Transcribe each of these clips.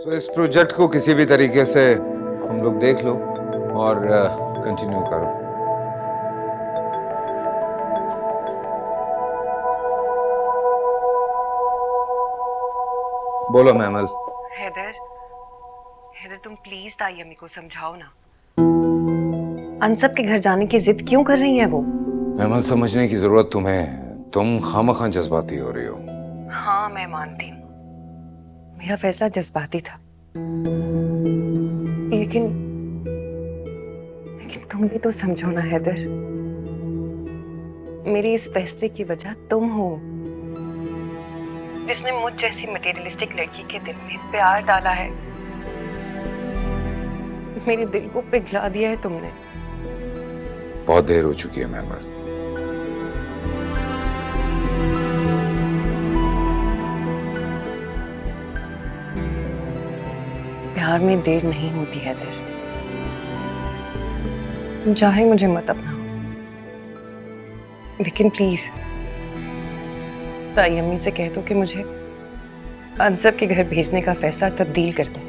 तो इस प्रोजेक्ट को किसी भी तरीके से हम लोग देख लो और कंटिन्यू करो। बोलो मैमल। हैदर, हैदर तुम प्लीज ताई अम्मी को समझाओ ना। अनसब के घर जाने की जिद क्यों कर रही है वो? मैमल समझने की जरूरत तुम्हें, तुम खामखा जज्बाती हो रही हो। हाँ मैं मानती हूँ, मेरा फैसला जज्बाती था, लेकिन लेकिन तुम भी तो समझो ना हैदर, मेरी इस फैसले की वजह तुम हो, जिसने मुझ जैसी मटेरियलिस्टिक लड़की के दिल में प्यार डाला है। मेरे दिल को पिघला दिया है तुमने। बहुत देर हो चुकी है मैमल। प्यार में देर नहीं होती हैदर, तुम चाहे मुझे मत अपनाओ, लेकिन प्लीज ताई अम्मी से कह दो कि मुझे अनसब के घर भेजने का फैसला तब्दील कर दे।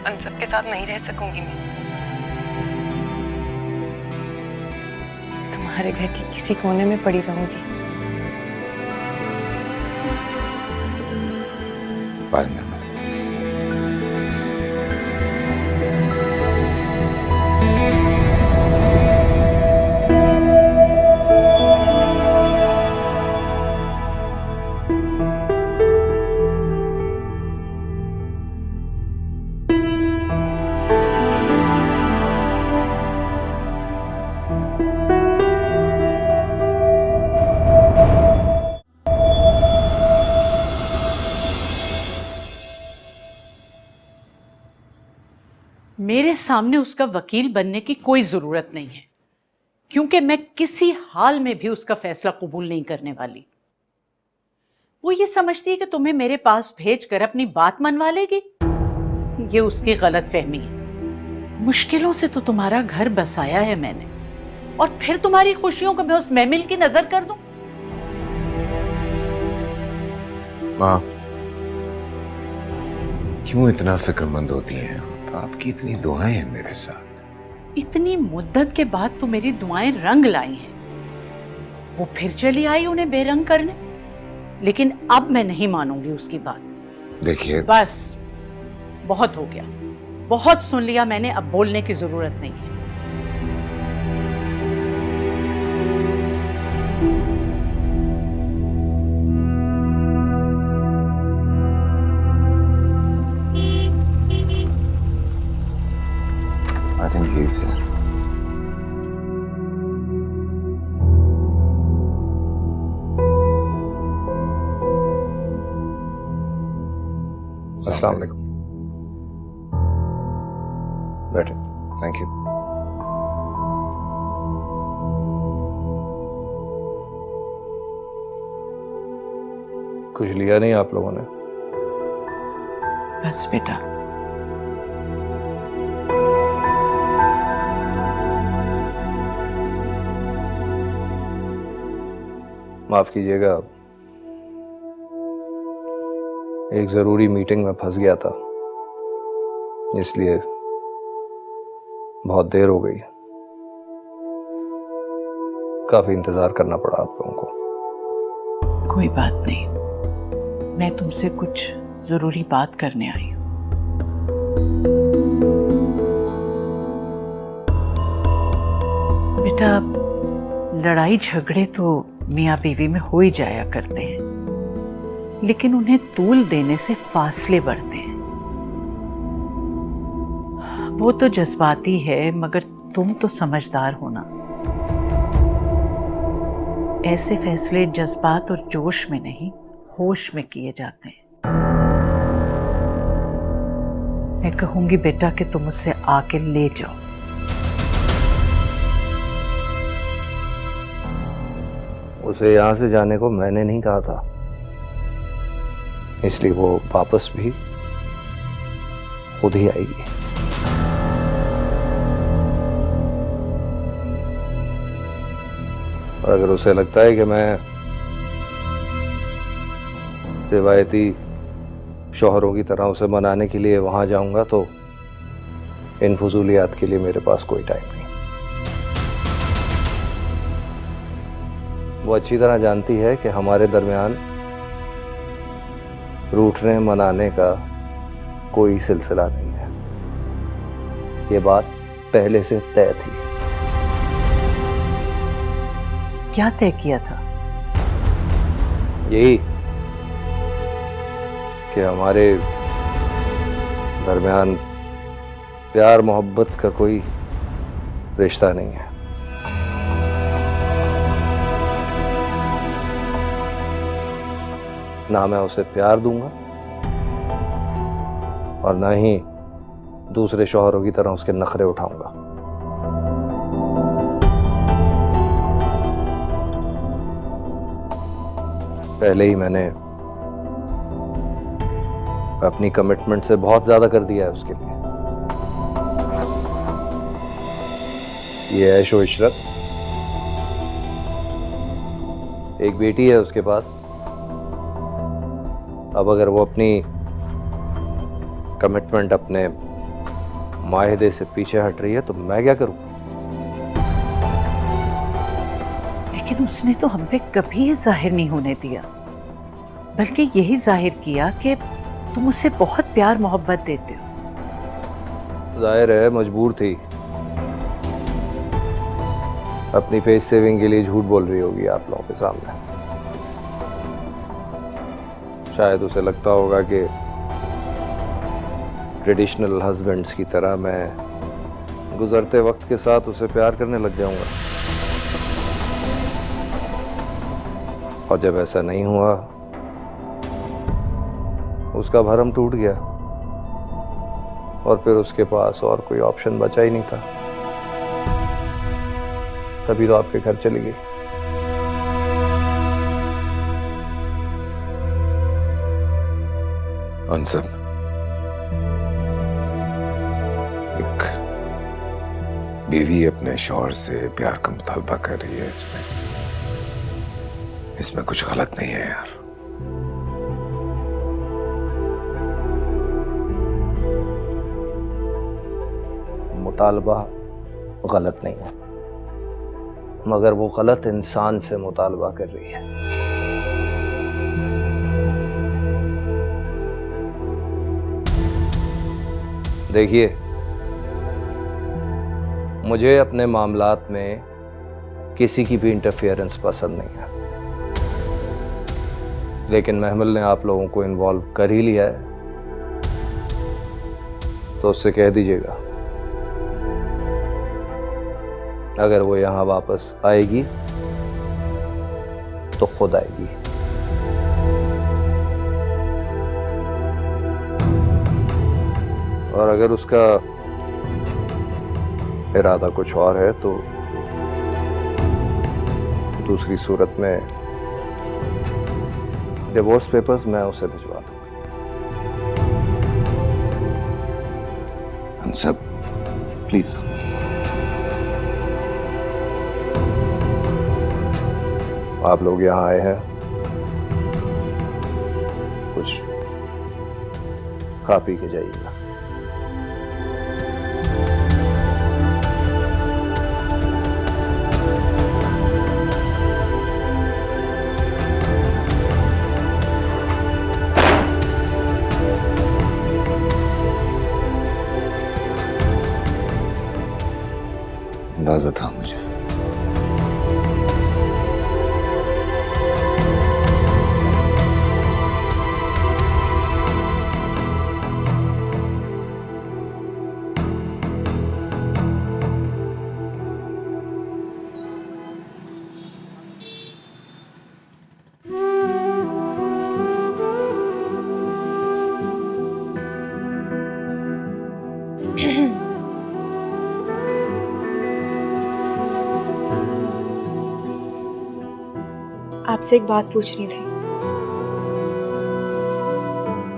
अनसब के साथ नहीं रह सकूंगी मैं, तुम्हारे घर के किसी कोने में पड़ी रहूंगी। बाय मैमल। मेरे सामने उसका वकील बनने की कोई जरूरत नहीं है, क्योंकि मैं किसी हाल में भी उसका फैसला कबूल नहीं करने वाली। वो ये समझती है कि तुम्हें मेरे पास भेजकर अपनी बात मनवा लेगी। ये उसकी गलत फहमी है। मुश्किलों से तो तुम्हारा घर बसाया है मैंने, और फिर तुम्हारी खुशियों को मैं उस महमिल की नजर कर दूं? माँ, क्यों इतना फिक्रमंद होती हैं? आपकी इतनी दुआएं हैं मेरे साथ। इतनी मुद्दत के बाद तो मेरी दुआएं रंग लाई हैं। वो फिर चली आई उन्हें बेरंग करने, लेकिन अब मैं नहीं मानूंगी उसकी बात। देखिए बस बहुत हो गया, बहुत सुन लिया मैंने, अब बोलने की जरूरत नहीं है। I think he's here. अस्सलाम वालेकुम। बैठे। Thank you. कुछ लिया नहीं आप लोगों ने? बस बेटा, माफ कीजिएगा, एक जरूरी मीटिंग में फंस गया था, इसलिए बहुत देर हो गई। काफी इंतजार करना पड़ा आप लोगों को। कोई बात नहीं, मैं तुमसे कुछ जरूरी बात करने आई हूं। बेटा, लड़ाई झगड़े तो मियाँ बीवी में हो ही जाया करते हैं, लेकिन उन्हें तूल देने से फासले बढ़ते हैं। वो तो जज्बाती है, मगर तुम तो समझदार हो ना। ऐसे फैसले जज्बात और जोश में नहीं, होश में किए जाते हैं। मैं कहूंगी बेटा कि तुम उसे आके ले जाओ। उसे यहां से जाने को मैंने नहीं कहा था, इसलिए वो वापस भी खुद ही आएगी। और अगर उसे लगता है कि मैं रिवायती शौहरों की तरह उसे मनाने के लिए वहां जाऊंगा तो इन फजूलियात के लिए मेरे पास कोई टाइम नहीं। वो अच्छी तरह जानती है कि हमारे दरमियान रूठने मनाने का कोई सिलसिला नहीं है। ये बात पहले से तय थी। क्या तय किया था? यही कि हमारे दरमियान प्यार मोहब्बत का कोई रिश्ता नहीं है। ना मैं उसे प्यार दूंगा और ना ही दूसरे शौहरों की तरह उसके नखरे उठाऊंगा। पहले ही मैंने अपनी कमिटमेंट से बहुत ज्यादा कर दिया है उसके लिए। ये ऐशो इशरत, एक बेटी है उसके पास। अब अगर वो अपनी कमिटमेंट अपने माहिदे से पीछे हट रही है तो मैं क्या करूं? लेकिन उसने तो हम पे कभी ये जाहिर नहीं होने दिया, बल्कि यही जाहिर किया कि तुम उससे बहुत प्यार मोहब्बत देते हो। जाहिर है मजबूर थी, अपनी फेस सेविंग के लिए झूठ बोल रही होगी आप लोगों के सामने। शायद उसे लगता होगा कि ट्रेडिशनल हस्बैंड्स की तरह मैं गुजरते वक्त के साथ उसे प्यार करने लग जाऊंगा। और जब ऐसा नहीं हुआ, उसका भरम टूट गया और फिर उसके पास और कोई ऑप्शन बचा ही नहीं था। तभी तो आपके घर चली गई। अनसब, एक बीवी अपने शौहर से प्यार का मुतालबा कर रही है, इसमें कुछ गलत नहीं है यार। मुतालबा गलत नहीं है, मगर वो गलत इंसान से मुतालबा कर रही है। देखिए, मुझे अपने मामलात में किसी की भी इंटरफेरेंस पसंद नहीं है, लेकिन महमल ने आप लोगों को इन्वॉल्व कर ही लिया है तो उससे कह दीजिएगा अगर वो यहां वापस आएगी तो खुद आएगी। और अगर उसका इरादा कुछ और है तो दूसरी सूरत में डिवोर्स पेपर्स मैं उसे भिजवा दूंगा। Unsub, please. आप लोग यहाँ आए हैं, कुछ खा पी के जाइएगा। अंदाजा था मुझे। आपसे एक बात पूछनी थी।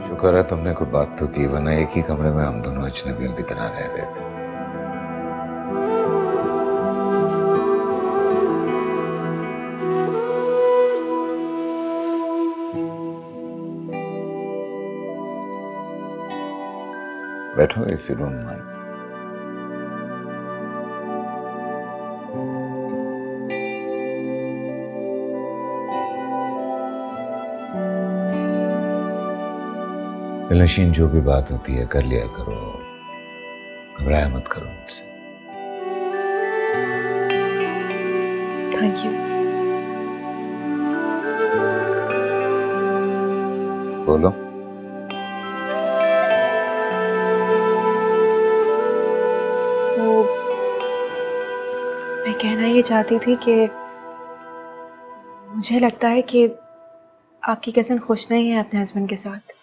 शुक्र है तुमने कोई बात तो की, वरना एक ही कमरे में हम दोनों अजनबियों की तरह रह रहे थे। बैठो इफ यू डोंट माइंड। दिलनशीन, जो भी बात होती है कर लिया करो, घबराया मत करो मुझसे। Thank you. बोलो। वो मैं कहना ये चाहती थी कि मुझे लगता है कि आपकी कज़न खुश नहीं है अपने हस्बैंड के साथ।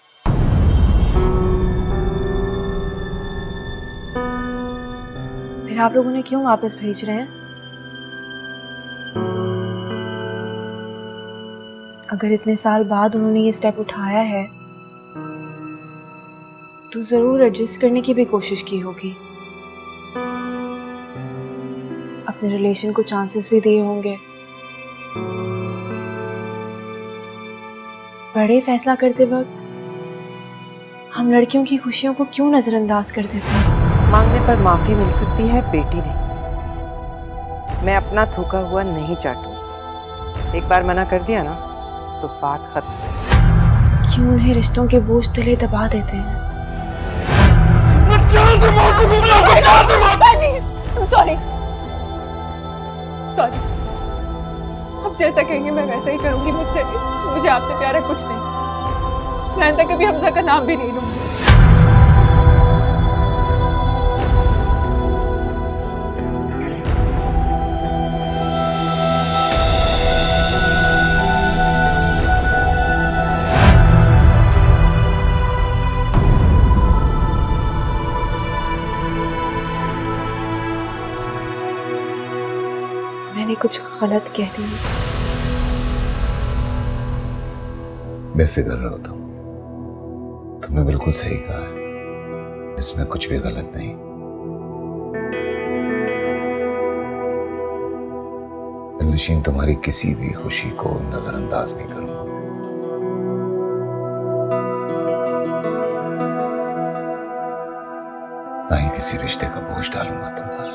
फिर आप लोग उन्हें क्यों वापस भेज रहे हैं? अगर इतने साल बाद उन्होंने ये स्टेप उठाया है तो जरूर एडजस्ट करने की भी कोशिश की होगी, अपने रिलेशन को चांसेस भी दिए होंगे। बड़े फैसला करते वक्त हम लड़कियों की खुशियों को क्यों नजरअंदाज कर देते हैं? मांगने पर माफी मिल सकती है, बेटी नहीं। मैं अपना थूका हुआ नहीं चाटूंगी। एक बार मना कर दिया ना तो बात खत्म। क्यों उन्हें रिश्तों के बोझ तले दबा देते हैं? सॉरी सॉरी, आप जैसा कहेंगे मैं वैसा ही करूंगी। मुझे आपसे प्यार है, कुछ नहीं। मैं तक कभी हमजा का नाम भी नहीं लूंगी। मैंने कुछ गलत कह दिया। बेफिक्र रहो तुमने बिल्कुल सही कहा है, इसमें कुछ भी गलत नहीं। दिलनशीन, तुम्हारी किसी भी खुशी को नजरअंदाज नहीं करूंगा। ना ही किसी रिश्ते का बोझ डालूंगा तुम पर।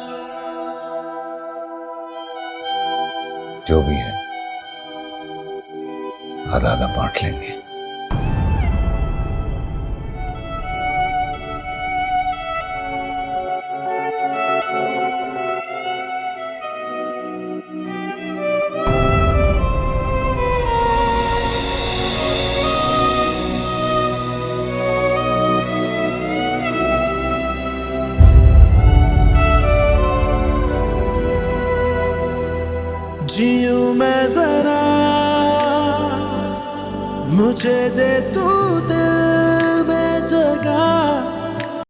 जो भी है आधा आधा बांट लेंगे। जीऊं मैं जरा, मुझे दे तू